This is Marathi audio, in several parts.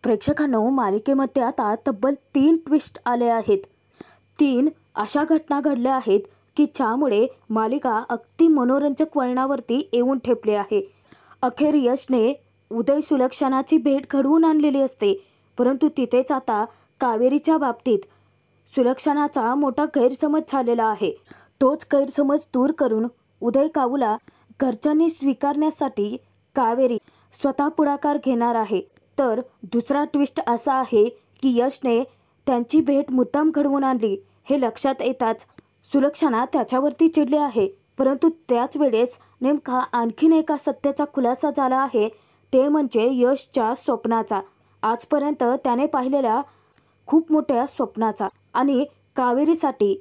प्रेक्षकांनो, मालिकेमध्ये आता तब्बल 3 ट्विस्ट आले आहेत. 3 अशा घटना घडल्या आहेत की ज्यामुळे मालिका अगदी मनोरंजक वळणावरती येऊन ठेपली आहे. अखेर यशने उदय सुलक्षणाची भेट घडवून आणलेली असते, परंतु तिथेच आता कावेरीच्या बाबतीत सुलक्षणाचा मोठा गैरसमज झालेला आहे. तोच गैरसमज दूर करून उदय काऊला घरच्यांनी स्वीकारण्यासाठी कावेरी स्वतः पुढाकार घेणार आहे. तर दुसरा ट्विस्ट असा आहे की यशने त्यांची भेट मुद्दाम घडवून आणली हे लक्षात येताच सुलक्षणा त्याच्यावरती चिडली आहे. परंतु त्याच वेळेस नेमका आणखीन एका सत्याचा खुलासा झाला आहे, ते म्हणजे यशच्या स्वप्नाचा, आजपर्यंत त्याने पाहिलेल्या खूप मोठ्या स्वप्नाचा. आणि कावेरीसाठी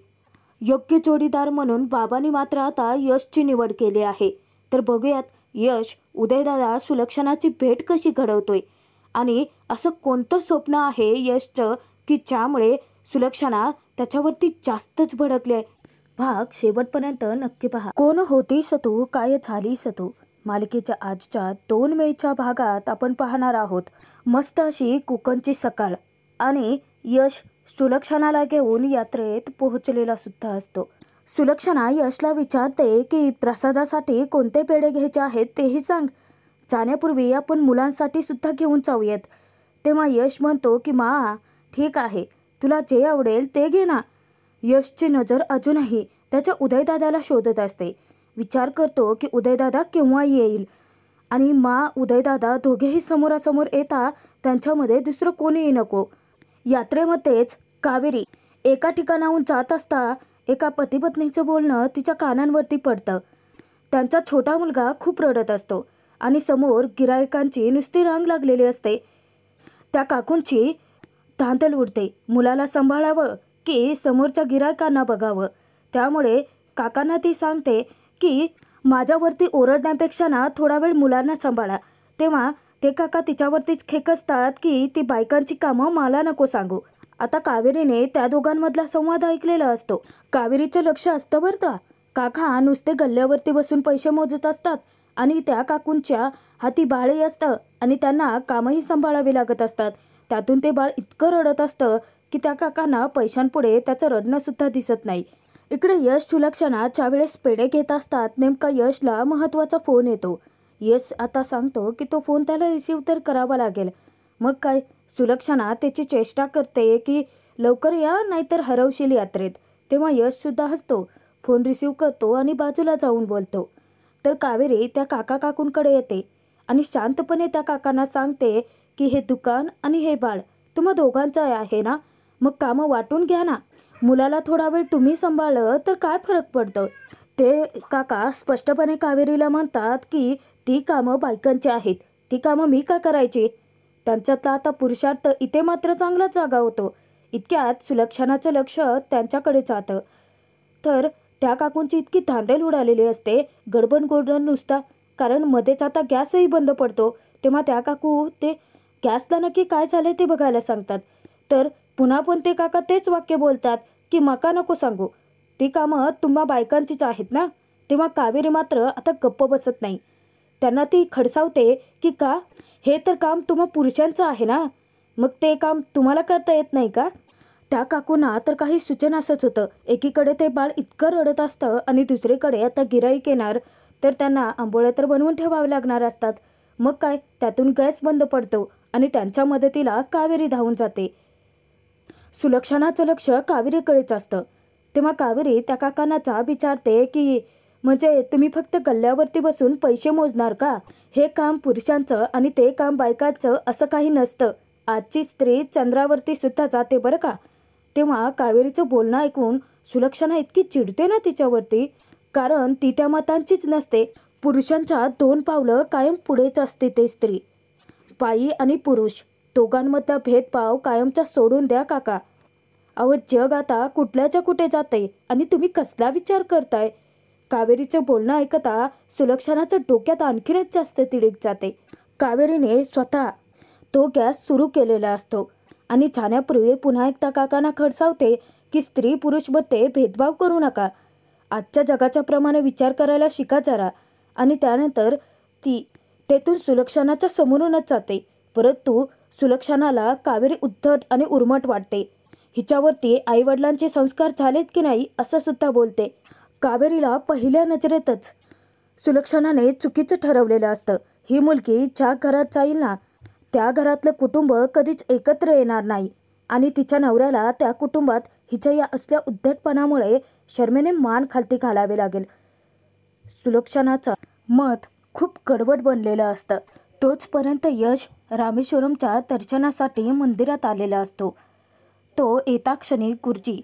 योग्य जोडीदार म्हणून बाबांनी मात्र आता यशची निवड केली आहे. तर बघूयात यश उदयदादा सुलक्षणाची भेट कशी घडवतोय आणि असं कोणतं स्वप्न आहे यशचं की ज्यामुळे सुलक्षणा त्याच्यावरती जास्तच भडकले. भाग शेवटपर्यंत नक्की पहा. कोण होतीस तू, काय झालीस तू मालिकेच्या आजच्या 2 मेच्या भागात आपण पाहणार आहोत. मस्त अशी कोकणची सकाळ आणि यश सुलक्षणाला घेऊन यात्रेत पोहोचलेला सुद्धा असतो. सुलक्षणा यशला विचारते की प्रसादासाठी कोणते पेढे घ्यायचे आहेत तेही सांग. जाण्यापूर्वी आपण मुलांसाठी सुद्धा घेऊन जाऊयात. तेव्हा यश म्हणतो की मा ठीक आहे, तुला जे आवडेल ते घे ना. यशची नजर अजूनही त्याच्या उदयदादाला शोधत असते. विचार करतो की उदयदादा केव्हा येईल आणि मा उदयदादा दोघेही समोरासमोर येता त्यांच्यामध्ये दुसरं कोणीही नको. यात्रेमध्येच कावेरी एका ठिकाणाहून जात असता एका पतीपत्नीचं बोलणं तिच्या कानांवरती पडतं. त्यांचा छोटा मुलगा खूप रडत असतो आणि समोर गिरायकांची नुसती रांग लागलेली असते. त्या काकूंची धांदल उडते, मुलाला सांभाळावं की समोरच्या गिरायकांना बघावं. त्यामुळे काकांना ती सांगते की माझ्यावरती ओरडण्यापेक्षा ना थोडा वेळ मुलांना सांभाळा. तेव्हा ते काका तिच्यावरतीच खेकसतात की ती बायकांची कामं मला नको सांगू. आता कावेरीने त्या दोघांमधला संवाद ऐकलेला असतो. कावेरीचं लक्ष असतं बरं का. काका नुसते गल्ल्यावरती बसून पैसे मोजत असतात आणि त्या काकूंच्या हाती बाळही असतं आणि त्यांना कामही सांभाळावे लागत असतात. त्यातून ते बाळ इतकं रडत असतं की त्या काकांना पैशांपुढे त्याचं रडणं सुद्धा दिसत नाही. इकडे यश सुलक्षणा ज्यावेळेस पेढे घेत असतात नेमका यशला महत्त्वाचा फोन येतो. यश आता सांगतो की तो फोन त्याला रिसीव्ह तर करावा लागेल. मग काय, सुलक्षणा त्याची चेष्टा करते की लवकर या नाहीतर हरवशील यात्रेत. तेव्हा यश सुद्धा हसतो, फोन रिसीव्ह करतो आणि बाजूला जाऊन बोलतो. तर कावेरी त्या काका काकूंकडे येते आणि शांतपणे त्या काकांना सांगते की हे दुकान आणि हे बाळ तुम्हा दोघांचं आहे ना, मग कामं वाटून घ्या ना. मुलाला थोडा वेळ तुम्ही सांभाळलं तर काय फरक पडतं. ते काका स्पष्टपणे कावेरीला म्हणतात की ती कामं बायकांची आहेत, ती कामं मी का करायची. त्यांच्यातला आता पुरुषार्थ इथे मात्र चांगलाच जागा होतो. इतक्यात सुलक्षणाचं लक्ष त्यांच्याकडे जातं. तर त्या काकूंची इतकी धांदल उडालेली असते, गडबड गोडण नुसता, कारण मध्येच आता गॅसही बंद पडतो. तेव्हा त्या काकू ते गॅसला नक्की काय झाले ते बघायला सांगतात. तर पुन्हा पण ते काका तेच वाक्य बोलतात की मका नको सांगू, ती कामं तुम्हा बायकांचीच आहेत ना. तेव्हा कावेरी मात्र आता गप्प बसत नाही. त्यांना ती खडसावते की का, हे तर काम तुम्हा पुरुषांचं आहे ना, मग ते काम तुम्हाला करता येत नाही का. त्या काकूंना तर काही सुचनासच होतं. एकीकडे ते बाळ इतकं रडत असतं आणि दुसरीकडे आता गिराईक येणार तर त्यांना आंबोळ्या तर बनवून ठेवावे लागणार असतात. मग काय, त्यातून गॅस बंद पडतो आणि त्यांच्या मदतीला कावेरी धावून जाते. सुलक्षणाचं लक्ष कावेरीकडेच असतं. तेव्हा कावेरी त्या काकांना जाब विचारते की म्हणजे तुम्ही फक्त गल्ल्यावरती बसून पैसे मोजणार का. हे काम पुरुषांचं आणि ते काम बायकांचं असं काही नसतं. आजची स्त्री चंद्रावरती सुद्धा जाते बरं का. तेव्हा कावेरीचं बोलणं ऐकून सुलक्षणा इतकी चिडते ना तिच्यावरती, कारण ती त्या मतांचीच नसते. पुरुषांच्या 2 पावलं कायम पुढेच असते ते स्त्री. बाई आणि पुरुष दोघांमधला भेदभाव कायमचा सोडून द्या काका. अहो जग आता कुठल्याच्या कुठे जाते आणि तुम्ही कसला विचार करताय. कावेरीचं बोलणं ऐकता सुलक्षणाच्या डोक्यात आणखीनच जास्त तिडीक जाते. कावेरीने स्वतः तो गॅस सुरू केलेला असतो आणि जाण्यापूर्वी पुन्हा एकदा काकांना खडसावते की स्त्री पुरुषमध्ये भेदभाव करू नका. आजच्या जगाच्या प्रमाणे विचार करायला शिका जरा. आणि त्यानंतर ती तेथून सुलक्षणाच्या समोरूनच जाते. परंतु सुलक्षणाला कावेरी उद्धट आणि उर्मट वाटते. हिच्यावरती आईवडिलांचे संस्कार झालेत की नाही असं सुद्धा बोलते. कावेरीला पहिल्या नजरेतच सुलक्षणाने चुकीचं ठरवलेलं असतं. ही मुलगी ज्या घरात जाईल ना त्या घरातलं कुटुंब कधीच एकत्र येणार नाही आणि तिच्या नवऱ्याला त्या कुटुंबात हिच्या या असल्या उद्धटपणामुळे शर्मेने मान खालती घालावे लागेल. सुलक्षणाचं मत खूप कडवट बनलेलं असतं. तोचपर्यंत यश रामेश्वरमच्या दर्शनासाठी मंदिरात आलेला असतो. तो येता क्षणी गुरुजी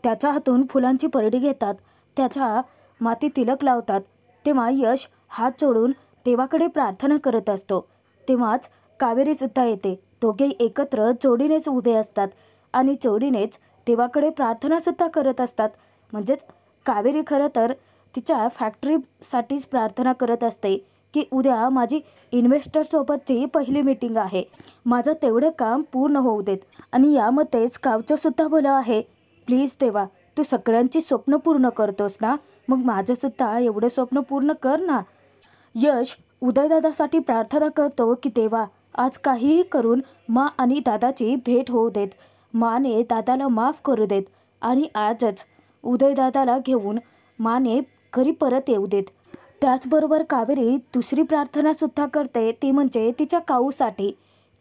त्याच्या हातून फुलांची परडी घेतात, त्याच्या माती तिलक लावतात. तेव्हा यश हात जोडून देवाकडे प्रार्थना करत असतो. तेव्हाच कावेरी सुद्धा येते. दोघे एकत्र जोडीनेच उभे असतात आणि जोडीनेच देवाकडे प्रार्थना सुद्धा करत असतात. म्हणजेच कावेरी खरं तर तिच्या फॅक्टरीसाठीच प्रार्थना करत असते की उद्या माझी इन्व्हेस्टरसोबतची पहिली मीटिंग आहे, माझं तेवढं काम पूर्ण होऊ देत आणि यामध्येच गावचं सुद्धा भलं आहे. प्लीज देवा, तू सगळ्यांची स्वप्न पूर्ण करतोस ना, मग माझं सुद्धा एवढं स्वप्न पूर्ण कर ना. यश उदयदादासाठी प्रार्थना करतो की देवा, आज काहीही करून मा आणि दादाची भेट होऊ देत, माने दादाला माफ करू देत आणि आजच उदयदादाला घेऊन माने घरी परत येऊ देत. त्याचबरोबर कावेरी दुसरी प्रार्थनासुद्धा करते, ती म्हणजे तिच्या काऊसाठी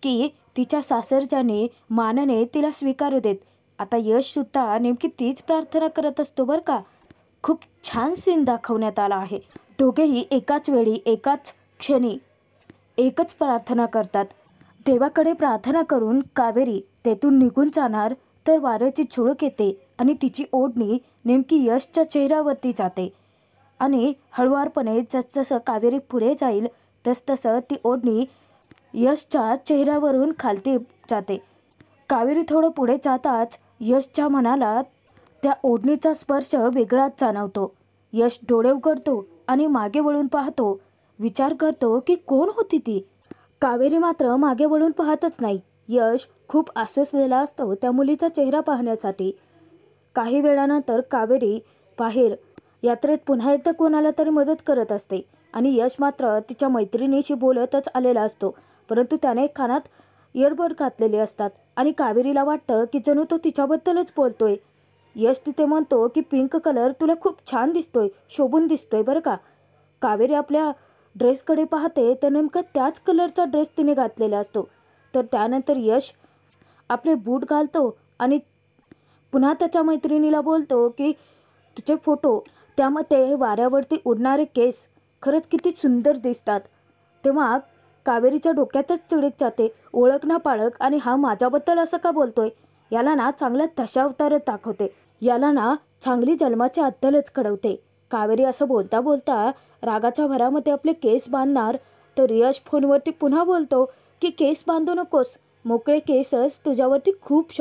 की तिच्या सासरच्याने मानाने तिला स्वीकारू देत. आता यशसुद्धा नेमकी तीच प्रार्थना करत असतो बरं का. खूप छान सीन दाखवण्यात आला आहे. दोघेही एकाच वेळी एकाच क्षणी एकच प्रार्थना करतात. देवाकडे प्रार्थना करून कावेरी तेथून निघून जाणार तर वाऱ्याची झुळूक येते आणि तिची ओढणी नेमकी यशच्या चेहऱ्यावरती जाते आणि हळुवारपणे जसजसं कावेरी पुढे जाईल तसतसं ती ओढणी यशच्या चेहऱ्यावरून खालती जाते. कावेरी थोडं पुढे जाताच यशच्या मनाला त्या ओढणीचा स्पर्श वेगळाच जाणवतो. यश डोळे उघडतो आणि मागे वळून पाहतो. विचार करतो की कोण होती ती. कावेरी मात्र मागे वळून पाहतच नाही. यश खूप आसुसलेला असतो त्या मुलीचा चेहरा पाहण्यासाठी. काही वेळानंतर कावेरी बाहेर यात्रेत पुन्हा एकदा कोणाला तरी मदत करत असते आणि यश मात्र तिच्या मैत्रिणीशी बोलतच आलेला असतो. परंतु त्याने कानात इयरबड घातलेले असतात आणि कावेरीला वाटतं की जणू तो तिच्याबद्दलच बोलतोय. यश तिथे म्हणतो की पिंक कलर तुला खूप छान दिसतोय, शोभून दिसतोय बरं का. कावेरी आपल्या ड्रेसकडे पाहते तर नेमकं त्याच कलरचा ड्रेस तिने घातलेला असतो. तर त्यानंतर यश आपले बूट घालतो आणि पुन्हा त्याच्या मैत्रिणीला बोलतो की तुझे फोटो त्यामध्ये वाऱ्यावरती उडणारे केस खरंच किती सुंदर दिसतात. तेव्हा कावेरीच्या डोक्यातच तिडीक जाते, ओळख ना पाळख आणि हा माझ्याबद्दल असं का बोलतोय. याला ना चांगला दशावतारच दाखवते, याला ना चांगली जन्माची अद्दलच घडवते. कावेरी असं बोलता बोलता रागाच्या भरामध्ये आपले केस बांधणार तर यश फोनवरती पुन्हा बोलतो की केस बांधू नकोस, मोकळे केसच तुझ्यावरती खूप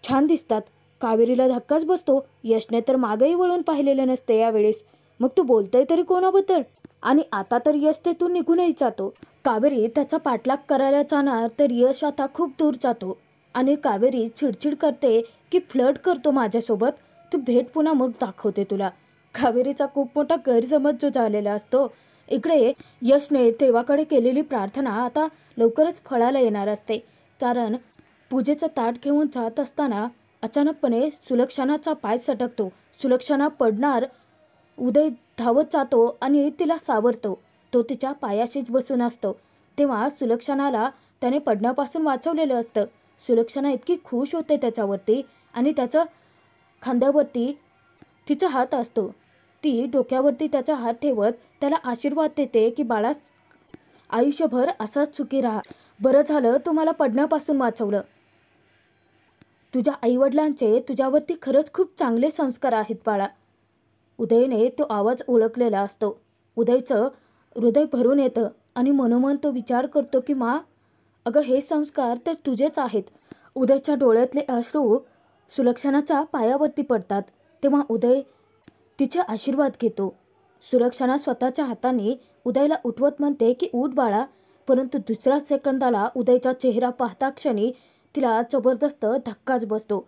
छान दिसतात. कावेरीला धक्काच बसतो. यशने तर मागेही वळून पाहिलेलं नसते यावेळेस. मग तू बोलतोय तरी कोणाबद्दल. आणि आता तर यश तेथून निघूनही जातो. कावेरी त्याचा पाठलाग करायला जाणार तर यश आता खूप दूर जातो आणि कावेरी चिडचिड करते की फ्लर्ट करतो माझ्यासोबत, तू भेट पुन्हा मग दाखवते तुला. कावेरीचा खूप मोठा गैरसमज जो झालेला असतो. इकडे यशने देवाकडे केलेली प्रार्थना आता लवकरच फळाला येणार असते. कारण पूजेचं ताट घेऊन जात असताना अचानकपणे सुलक्षणाचा पाय सटकतो. सुलक्षणा पडणार. उदय धावत जातो आणि तिला सावरतो. तो तिच्या पायाशीच बसून असतो. तेव्हा सुलक्षणाला त्याने पडण्यापासून वाचवलेलं असतं. सुलक्षणा इतकी खुश होते त्याच्यावरती आणि त्याच्या खांद्यावरती तिचा हात असतो. ती डोक्यावरती त्याचा हात ठेवत त्याला आशीर्वाद देते की बाळा, आयुष्यभर असाच सुखी राहा. बरं झालं तुम्हाला पडण्यापासून वाचवलं. तुझ्या आईवडिलांचे तुझ्यावरती खरंच खूप चांगले संस्कार आहेत बाळा. उदयने तो आवाज ओळखलेला असतो. उदयचं हृदय भरून येतं आणि मनोमन तो विचार करतो की मा, अगं हे संस्कार तर तुझेच आहेत. उदयच्या डोळ्यातले अश्रू सुलक्षणाच्या पायावरती पडतात. तेव्हा उदय तिचे आशीर्वाद घेतो. सुलक्षणा स्वतःच्या हाताने उदयला उठवत म्हणते की उठ बाळा. परंतु दुसऱ्याच सेकंदाला उदयचा चेहरा पाहता क्षणी तिला जबरदस्त धक्काच बसतो.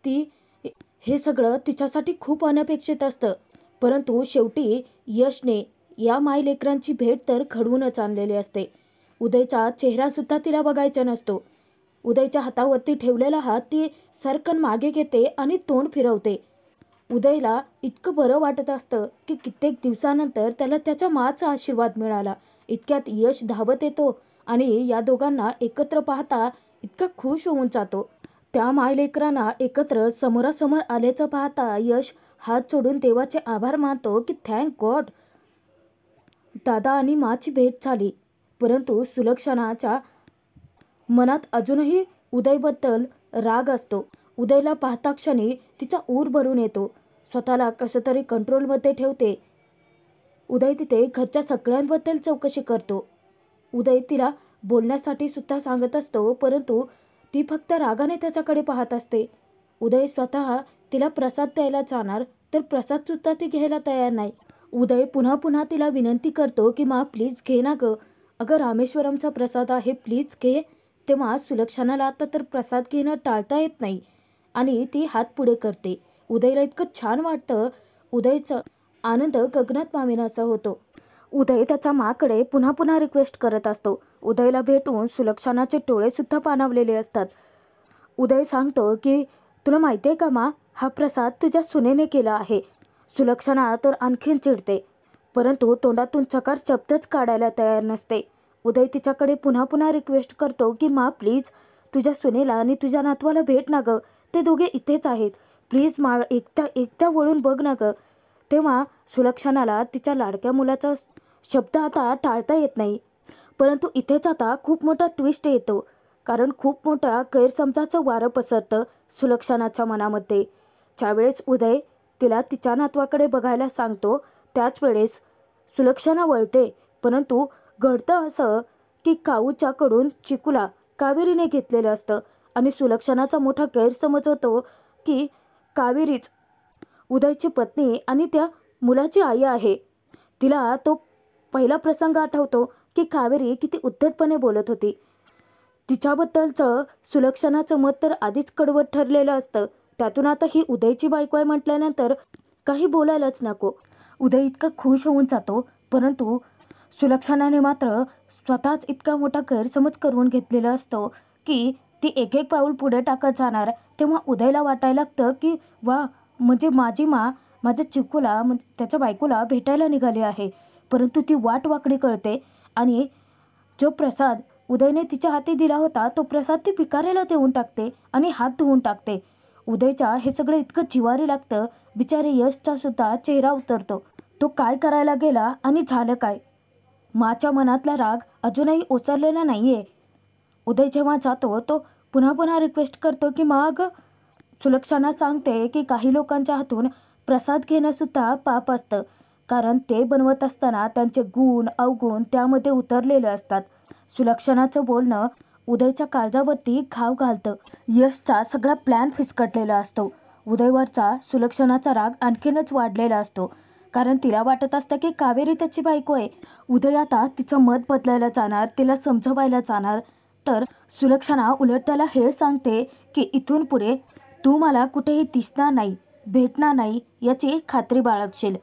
ती हे सगळं तिच्यासाठी खूप अनपेक्षित असतं. परंतु शेवटी यशने या मायलेकरांची भेट तर घडवूनच आणलेली असते. उदयचा चेहरासुद्धा तिला बघायचा नसतो. उदयच्या हातावरती ठेवलेला हात ती सरकन मागे घेते आणि तोंड फिरवते. उदयला इतकं बरं वाटत असतं की कित्येक दिवसानंतर त्याला त्याच्या माचा आशीर्वाद मिळाला. इतक्यात यश धावत येतो आणि या दोघांना एकत्र पाहता इतका खुश होऊन जातो. त्या मायलेकरांना एकत्र समोरासमोर आल्याचं पाहता यश हात जोडून देवाचे आभार मानतो की थँक गॉड दादा आणि माची भेट झाली. परंतु सुलक्षणाच्या मनात अजूनही उदयबद्दल राग असतो. उदयला पाहता क्षणी तिचा ऊर भरून येतो. स्वतःला कसं तरी कंट्रोलमध्ये ठेवते. उदय तिथे घरच्या सगळ्यांबद्दल चौकशी करतो. उदय तिला बोलण्यासाठी सुद्धा सांगत असतो, परंतु ती फक्त रागाने त्याच्याकडे पाहत असते. उदय स्वतः तिला प्रसाद द्यायला जाणार तर प्रसाद सुद्धा ती घ्यायला तयार नाही. उदय पुन्हा पुन्हा तिला विनंती करतो की मा प्लीज घे ना गं, अगं रामेश्वरमचा प्रसाद आहे, प्लीज घे. तेव्हा सुलक्षणाला आता तर प्रसाद घेणं टाळता येत नाही आणि ती हात पुढे करते. उदयला इतकं छान वाटतं. उदयचा आनंद गगनात मावेनासा होतो. उदय त्याच्या माकडे पुन्हा पुन्हा रिक्वेस्ट करत असतो. उदयला भेटून सुलक्षणाचे डोळे सुद्धा पाणावलेले असतात. उदय सांगतो की तुला माहिती आहे का मा, हा प्रसाद तुझ्या सुनेने केला आहे. सुलक्षणा तर आणखीन चिडते, परंतु तोंडातून चकार शब्दच काढायला तयार नसते. उदय तिच्याकडे पुन्हा पुन्हा रिक्वेस्ट करतो की मा प्लीज तुझ्या सुनेला आणि तुझ्या नातवाला भेट ना गं, ते दोघे इथेच आहेत, प्लीज मा एकदा वळून बघ ना गं. तेव्हा सुलक्षणाला तिच्या लाडक्या मुलाचा शब्द आता टाळता येत नाही. परंतु इथेच आता खूप मोठा ट्विस्ट येतो, कारण खूप मोठा गैरसमजाचं वारं पसरतं सुलक्षणाच्या मनामध्ये. ज्यावेळेस उदय तिला तिच्या नातवाकडे बघायला सांगतो त्याच वेळेस सुलक्षणा वळते. परंतु घडतं असं की काऊच्याकडून चिकूला कावेरीने घेतलेलं असतं आणि सुलक्षणाचा मोठा गैरसमज होतो की कावेरीच उदयची पत्नी आणि त्या मुलाची आई आहे. तिला तो पहिला प्रसंग आठवतो की कावेरी किती उद्धटपणे बोलत होती. तिच्याबद्दलचं सुलक्षणाचं मत तर आधीच कडवट ठरलेलं असतं. त्यातून आता ही उदयची बायको आहे म्हटल्यानंतर काही बोलायलाच नको. उदय इतका खुश होऊन जातो, परंतु सुलक्षणाने मात्र स्वतःच इतका मोठा गैरसमज करून घेतलेला असतो की ती एक एक पाऊल पुढे टाकत जाणार. तेव्हा उदयला वाटायला लागतं की वा, म्हणजे माझी मा माझ्या चिकूला त्याच्या बायकोला भेटायला निघाली आहे. परंतु ती वाट वाकडी कळते आणि जो प्रसाद उदयने तिच्या हाती दिला होता तो प्रसाद ती भिकाऱ्याला देऊन टाकते आणि हात धुवून टाकते. उदयच्या हे सगळं इतकं जिवारी लागतं. बिचारे यशचा सुद्धा चेहरा उतरतो. तो काय करायला गेला आणि झालं काय. माच्या मनातला राग अजूनही ओसरलेला नाहीये. उदय जेव्हा जातो तो पुन्हा पुन्हा रिक्वेस्ट करतो की मग सुलक्षणा सांगते की काही लोकांच्या हातून प्रसाद घेणं सुद्धा पाप असतं, कारण ते बनवत असताना त्यांचे गुण अवगुण त्यामध्ये उतरलेले असतात. सुलक्षणाचं बोलणं उदयच्या काळजावरती घाव घालतं. यशचा सगळा प्लॅन फिसकटलेला असतो. उदयवरचा सुलक्षणाचा राग आणखीनच वाढलेला असतो, कारण तिला वाटत असतं की कावेरी त्याची बायको आहे. उदय आता तिचं मत बदलायला जाणार, तिला समजवायला जाणार, तर सुलक्षणा उलट त्याला हे सांगते की इथून पुढे तू मला कुठेही दिसणार नाही, भेटणार नाही याची खात्री बाळगशील.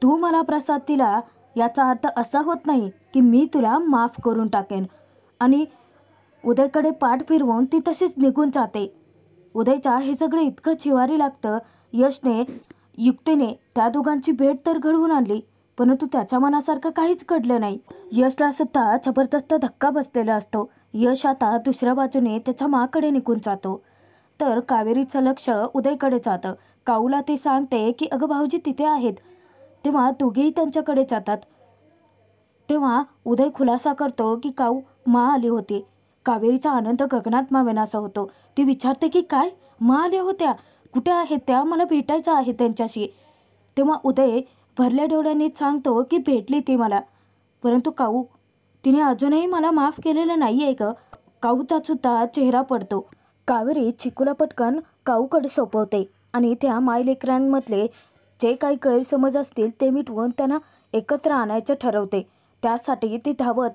तू मला प्रसाद दिला याचा अर्थ असा होत नाही की मी तुला माफ करून टाकेन. आणि उदयकडे पाठ फिरवून ती तशीच निघून जाते. उदयच्या हे सगळं इतकं जिवारी लागतं. यशने युक्तीने त्या दोघांची भेट तर घडवून आणली, परंतु त्याच्या मनासारखं काहीच घडलं नाही. यशला सुद्धा जबरदस्त धक्का बसलेला असतो. यश आता दुसऱ्या बाजूने त्याच्या माकडे निघून जातो, तर कावेरीचं लक्ष उदयकडे जातं. काऊला ती सांगते की अगं भाऊजी तिथे आहेत. तेव्हा दोघेही त्यांच्याकडे जातात. तेव्हा उदय खुलासा करतो की काऊ मा आली होती. कावेरीचा आनंद गगनात मावेनासा होतो. ती विचारते की काय, मा आल्या होत्या, कुठे आहेत त्या, मला भेटायचं आहे त्यांच्याशी. तेव्हा उदय भरल्या डोळ्यांनी सांगतो की भेटली ती मला, परंतु काऊ तिने अजूनही मला माफ केलेलं नाही आहे ग. काऊचा सुद्धा चेहरा पडतो. कावेरी चिकूला पटकन काऊकडे सोपवते आणि त्या मायलेकरांमधले जे काही गैरसमज असतील ते मिटवून त्यांना एकत्र आणायचं ठरवते. त्यासाठी ती धावत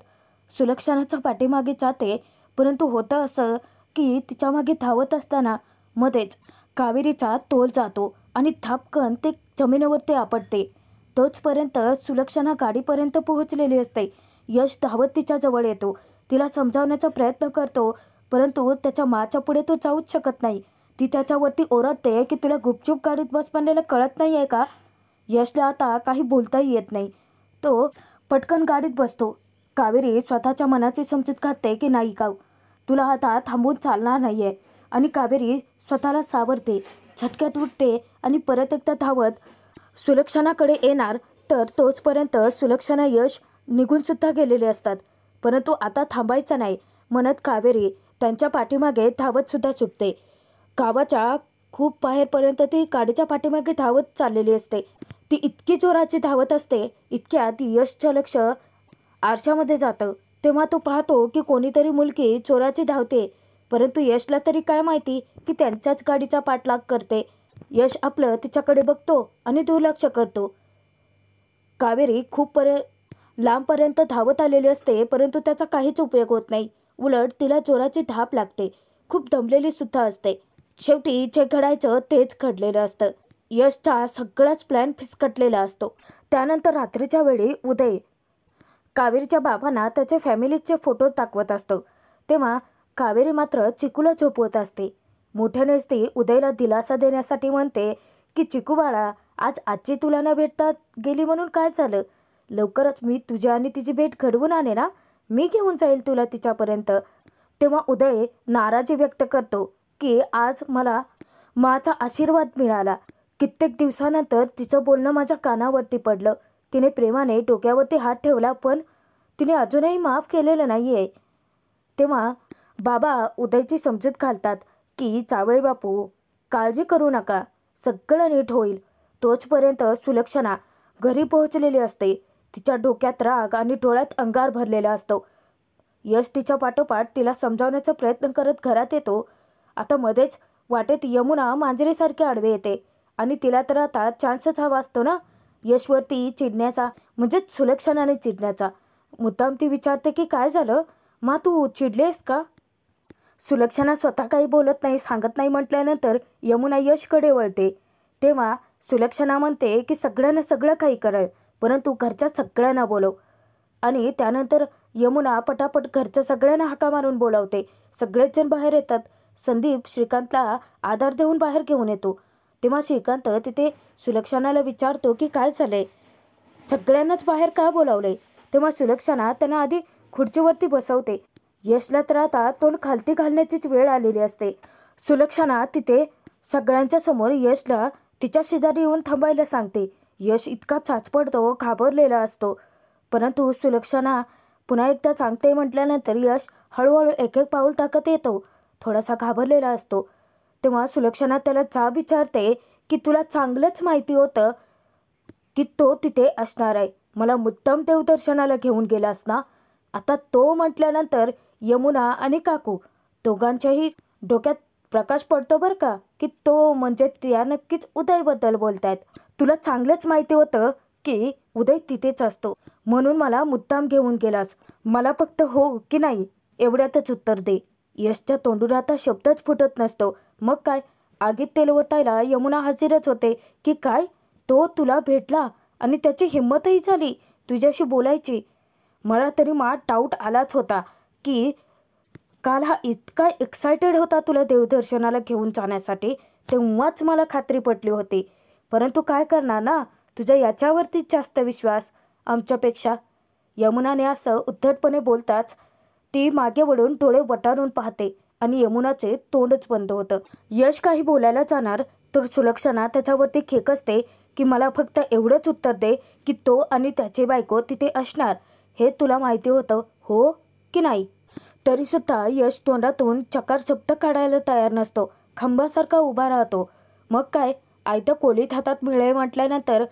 सुलक्षणाच्या पाठीमागे जाते. परंतु होतं असं की तिच्या मागे धावत असताना मध्येच कावेरीचा तोल जातो आणि धापकन ते जमिनीवरती आपटते. तोचपर्यंत सुलक्षणा गाडीपर्यंत पोहोचलेली असते. यश धावत तिच्या जवळ येतो. तिला समजावण्याचा प्रयत्न करतो, परंतु त्याच्या माच्या पुढे तो जाऊच शकत नाही. ती त्याच्यावरती ओरडते की तुला गुपचूप गाडीत बस म्हणलेलं कळत नाही आहे का. यशला आता काही बोलताही येत नाही. तो पटकन गाडीत बसतो. कावेरी स्वतःच्या मनाची समजूत घालते की नाही का, तुला आता थांबून चालणार नाही आहे. आणि कावेरी स्वतःला सावरते, झटक्यात उठते आणि परत एकदा धावत सुलक्षणाकडे येणार, तर तोचपर्यंत सुलक्षणा यश निघूनसुद्धा गेलेले असतात. परंतु आता थांबायचं नाही म्हणत कावेरी त्यांच्या पाठीमागे धावतसुद्धा सुटते. गावाच्या खूप बाहेरपर्यंत ती गाडीच्या पाठीमागे धावत चाललेली असते. ती इतकी जोराची धावत असते, इतक्यात यशचं लक्ष आरशामध्ये जातं. तेव्हा तो पाहतो की कोणीतरी मुलगी जोराची धावते, परंतु यशला तरी काय माहिती की त्यांच्याच गाडीचा पाठलाग करते. यश आपलं तिच्याकडे बघतो आणि दुर्लक्ष करतो. कावेरी खूप लांबपर्यंत धावत आलेली असते, परंतु त्याचा काहीच उपयोग होत नाही. उलट तिला जोराची धाप लागते, खूप दमलेली सुद्धा असते. शेवटी जे घडायचं तेच घडलेलं असतं. यशचा सगळाच प्लॅन फिसकटलेला असतो. त्यानंतर रात्रीच्या वेळी उदय कावेरीच्या बाबांना त्याच्या फॅमिलीचे फोटो दाखवत असतो. तेव्हा कावेरी मात्र चिकूला झोपवत असते. मोठ्यानेच ती उदयला दिलासा देण्यासाठी म्हणते की चिकू बाळा, आज आजी तुला न भेटता गेली म्हणून काय झालं, लवकरच मी तुझी आणि तिची भेट घडवून आणे ना, मी घेऊन जाईल तुला तिच्यापर्यंत. तेव्हा उदय नाराजी व्यक्त करतो की आज मला माचा आशीर्वाद मिळाला. कित्येक दिवसानंतर तिचं बोलणं माझ्या कानावरती पडलं. तिने प्रेमाने डोक्यावरती हात ठेवला, पण तिने अजूनही माफ केलेलं नाही आहे. तेव्हा बाबा उदयची समजूत घालतात की जावई बापू, काळजी करू नका, सगळं नीट होईल. तोचपर्यंत सुलक्षणा घरी पोहोचलेली असते. तिच्या डोक्यात राग आणि डोळ्यात अंगार भरलेला असतो. यश तिच्या पाठोपाठ तिला समजावण्याचा प्रयत्न करत घरात येतो. आता मध्येच वाटेत यमुना मांजरीसारखी आडवे येते आणि तिला तर आता चान्सच हवा असतो ना यशवरती चिडण्याचा, म्हणजेच सुलक्षणाने चिडण्याचा. मुद्दाम ती विचारते की काय झालं मा, तू चिडलेस का. सुलक्षणा स्वतः काही बोलत नाही, सांगत नाही म्हटल्यानंतर यमुना यशकडे वळते. तेव्हा सुलक्षणा म्हणते की सगळ्यांना सगळं काही करेल, परंतु घरच्या सगळ्यांना बोलव. आणि त्यानंतर यमुना पटापट घरच्या सगळ्यांना हाका मारून बोलावते. सगळेच जण बाहेर येतात. संदीप श्रीकांतला आधार देऊन बाहेर घेऊन येतो. तेव्हा श्रीकांत तिथे सुलक्षणाला विचारतो की काय झालंय, सगळ्यांनाच बाहेर का बोलावलंय. तेव्हा सुलक्षणा त्यांना आधी खुर्चीवरती बसवते. यशला तर आता तोंड खालती घालण्याचीच वेळ आलेली असते. सुलक्षणा तिथे सगळ्यांच्या समोर यशला तिच्या शेजारी येऊन थांबायला सांगते. यश इतका चाचपडतो, घाबरलेला असतो. परंतु सुलक्षणा पुन्हा एकदा सांगते म्हटल्यानंतर यश हळूहळू एक एक पाऊल टाकत येतो. थोडासा घाबरलेला असतो. तेव्हा सुलक्षणा त्याला जाब विचारते की तुला चांगलंच माहिती होतं की तो तिथे असणार आहे, मला मुद्दाम देवदर्शनाला घेऊन गेलास ना. आता तो म्हटल्यानंतर यमुना आणि काकू दोघांच्याही डोक्यात प्रकाश पडतो बरं का, की तो म्हणजे त्या नक्कीच उदयबद्दल बोलतायत. तुला चांगलंच माहिती होतं की उदय तिथेच असतो, म्हणून मला मुद्दाम घेऊन गेलास. मला फक्त हो की नाही एवढ्यातच उत्तर दे. यशच्या तोंडून आता शब्दच फुटत नसतो. मग काय, आगीत तेल ओतायला यमुना हजीरच होते की काय, तो तुला भेटला आणि त्याची हिंमतही झाली तुझ्याशी बोलायची. मला तरी डाऊट आलाच होता की काल हा इतका एक्सायटेड होता तुला देवदर्शनाला घेऊन जाण्यासाठी, तेव्हाच मला खात्री पटली होती. परंतु काय करणार ना, तुझ्या याच्यावरतीच जास्त विश्वास आमच्यापेक्षा. यमुनाने असं उद्धटपणे बोलताच ती मागे वळून डोळे वटारून पाहते आणि यमुनाचे तोंडच बंद होतं. यश काही बोलायला जाणार तर सुलक्षणा त्याच्यावरती खेकसते की मला फक्त एवढंच उत्तर दे की तो आणि त्याची बायको तिथे असणार हे तुला माहिती होतं, हो की नाही. तरीसुद्धा यश तोंडातून चकार शब्द काढायला तयार नसतो. खंबासारखा उभा राहतो. मग काय, आयतं कोलीत हातात मिळे म्हटल्यानंतर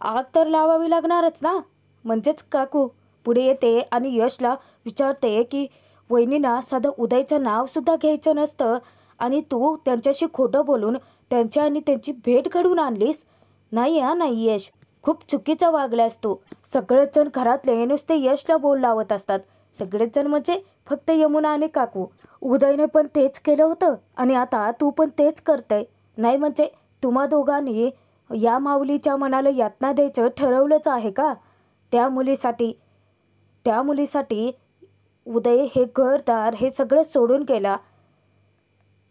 आग तर लावावी लागणारच ना. म्हणजेच काकू पुढे येते आणि यशला विचारते की वहिनींना साधं उदयचं नावसुद्धा घ्यायचं नसतं आणि तू त्यांच्याशी खोटं बोलून त्यांच्या आणि त्यांची भेट घडवून आणलीस. नाही नाही यश, खूप चुकीचं वागलास तू. सगळेच जण घरातले नुसते यशला बोल लावत असतात. सगळेच जण म्हणजे फक्त यमुना आणि काकू. उदयने पण तेच केलं होतं आणि आता तू पण तेच करतय. नाही म्हणजे तुम्हा दोघांनी या माऊलीच्या मनाला यातना द्यायचं ठरवलंच आहे का. त्या मुलीसाठी उदय हे घरदार हे सगळं सोडून गेला.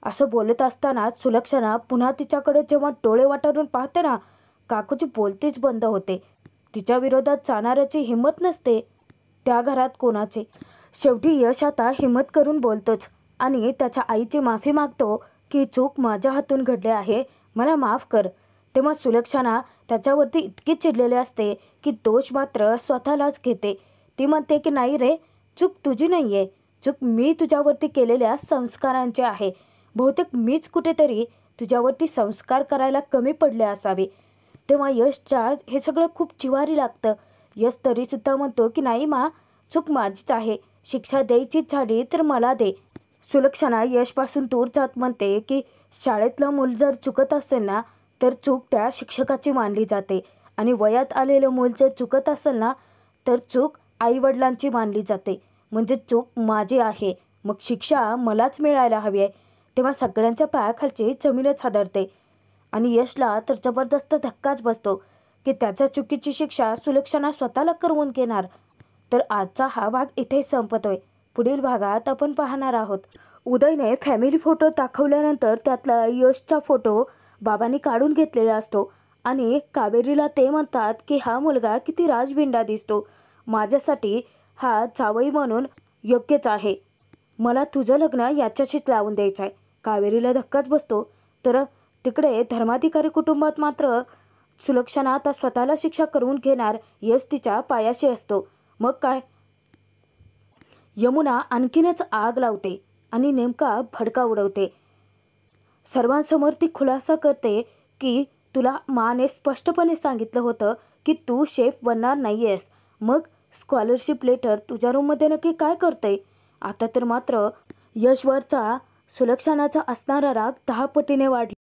असं बोलत असताना सुलक्षणा पुन्हा तिच्याकडे जेव्हा डोळे वाटारून पाहते ना, काकूची बोलतीच बंद होते. तिच्या विरोधात जाणाऱ्याची हिंमत नसते त्या घरात कोणाचे. शेवटी यश आता हिंमत करून बोलतोच आणि त्याच्या आईची माफी मागतो की चूक माझ्या हातून घडली आहे, मला माफ कर. तेव्हा सुलक्षणा त्याच्यावरती इतकी चिडलेली असते की दोष मात्र स्वतःलाच घेते. ती म्हणते की नाही रे, चूक तुझी नाही आहे, चूक मी तुझ्यावरती केलेल्या संस्कारांची आहे. बहुतेक मीच कुठेतरी तुझ्यावरती संस्कार करायला कमी पडले असावे. तेव्हा यशच्या हे सगळं खूप जिव्हारी लागतं. यश तरीसुद्धा म्हणतो की नाही मा, चूक माझीच आहे, शिक्षा द्यायचीच झाली तर मला दे. सुलक्षणा यशपासून दूर जात म्हणते की शाळेतलं मूल जर चुकत असेल ना, तर चूक त्या शिक्षकाची मानली जाते आणि वयात आलेलं मूल जर चुकत असेल ना, तर चूक आईवडिलांची मानली जाते. म्हणजे चूक माझी आहे, मग शिक्षा मलाच मिळायला हवी आहे. तेव्हा सगळ्यांच्या पायाखालची जमीनच हादरते आणि यशला तर जबरदस्त धक्काच बसतो की त्याच्या चुकीची शिक्षा सुलक्षणा स्वतःला करवून घेणार. तर आजचा हा भाग इथे संपतोय. पुढील भागात आपण पाहणार आहोत. उदयने फॅमिली फोटो दाखवल्यानंतर त्यातला यशचा फोटो बाबांनी काढून घेतलेला असतो आणि कावेरीला ते म्हणतात की हा मुलगा किती राजबिंडा दिसतो, माझ्यासाठी हा जावई म्हणून योग्यच आहे, मला तुझं लग्न याच्याशीच लावून द्यायचं आहे. कावेरीला धक्काच बसतो. तर तिकडे धर्माधिकारी कुटुंबात मात्र सुलक्षणा आता स्वतःला शिक्षा करून घेणार, यश तिच्या पायाशी असतो. मग काय, यमुना आणखीनच आग लावते आणि नेमका भडका उडवते. सर्वांसमोर ती खुलासा करते की तुला माने स्पष्टपणे सांगितलं होतं की तू शेफ बनणार नाही आहेस, मग स्कॉलरशिप लेटर तुझ्या रूममध्ये नक्की काय करते. आता तर मात्र यशवरचा सुलक्षणाचा असणारा राग 10 पटीने वाढला.